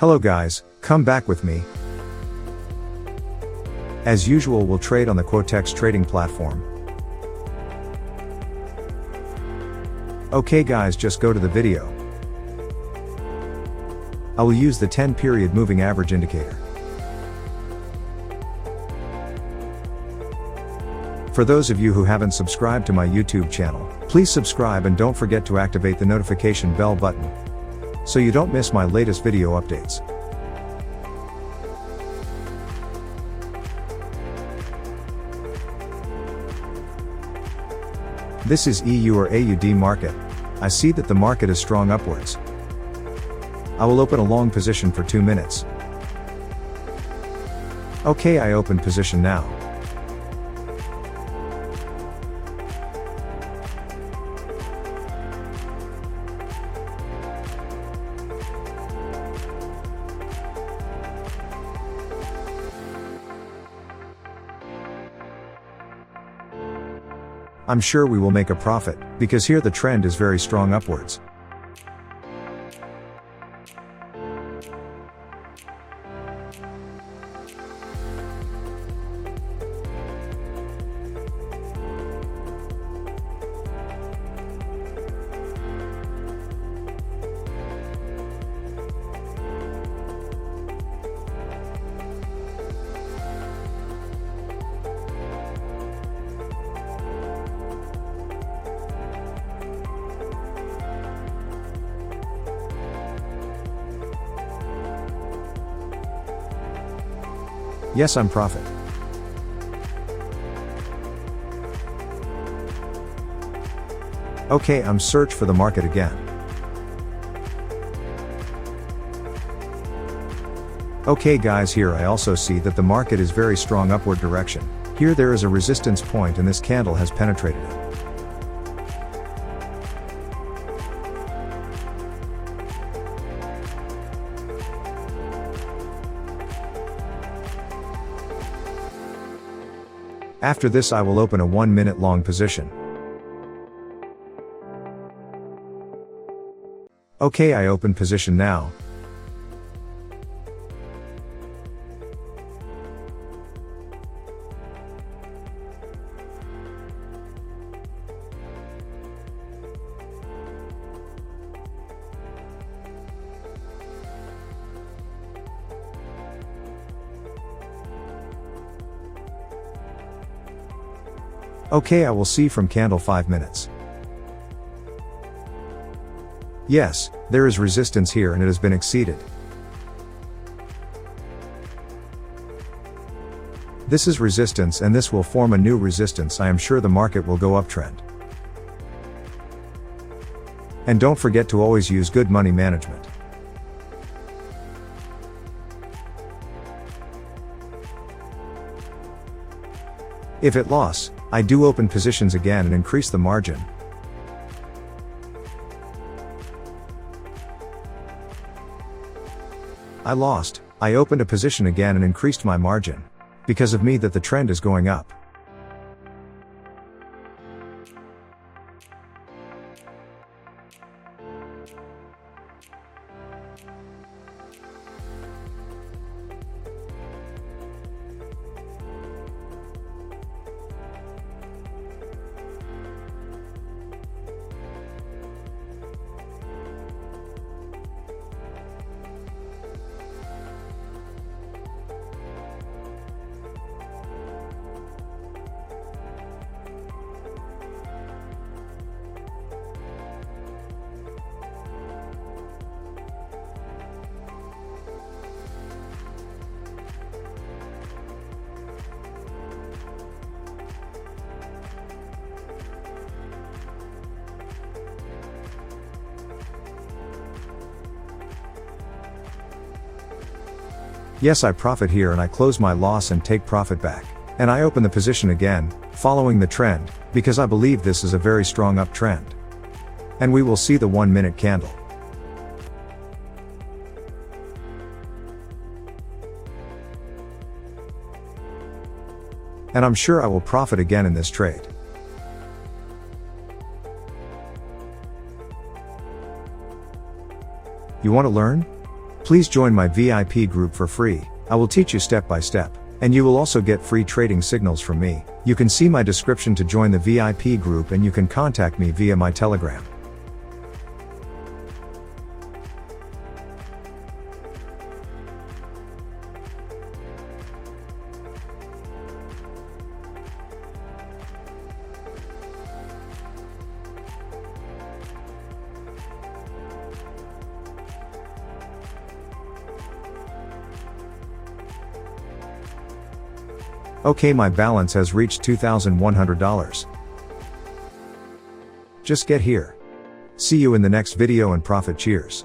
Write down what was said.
Hello guys, come back with me. As usual, we'll trade on the Quotex trading platform. Okay guys, just go to the video. I will use the 10-period moving average indicator. For those of you who haven't subscribed to my YouTube channel, please subscribe and don't forget to activate the notification bell button, so you don't miss my latest video updates. This is EU or AUD market. I see that the market is strong upwards. I will open a long position for 2 minutes. Okay, I open position now. I'm sure we will make a profit, because here the trend is very strong upwards. Yes, I'm profit. Okay, I'm search for the market again. Okay guys, here I also see that the market is very strong upward direction. Here there is a resistance point and this candle has penetrated it. After this I will open a 1 minute long position. Okay, I open position now. Okay, I will see from candle 5 minutes. Yes, there is resistance here and it has been exceeded. This is resistance and this will form a new resistance. I am sure the market will go uptrend. And don't forget to always use good money management. If it loss, I do open positions again and increase the margin. I lost, I opened a position again and increased my margin. Because of me that the trend is going up. Yes, I profit here and I close my loss and take profit back. And I open the position again, following the trend, because I believe this is a very strong uptrend. And we will see the 1 minute candle. And I'm sure I will profit again in this trade. You want to learn? Please join my VIP group for free. I will teach you step by step. And you will also get free trading signals from me. You can see my description to join the VIP group, and you can contact me via my Telegram. Okay, my balance has reached $2,100. Just get here. See you in the next video and profit cheers.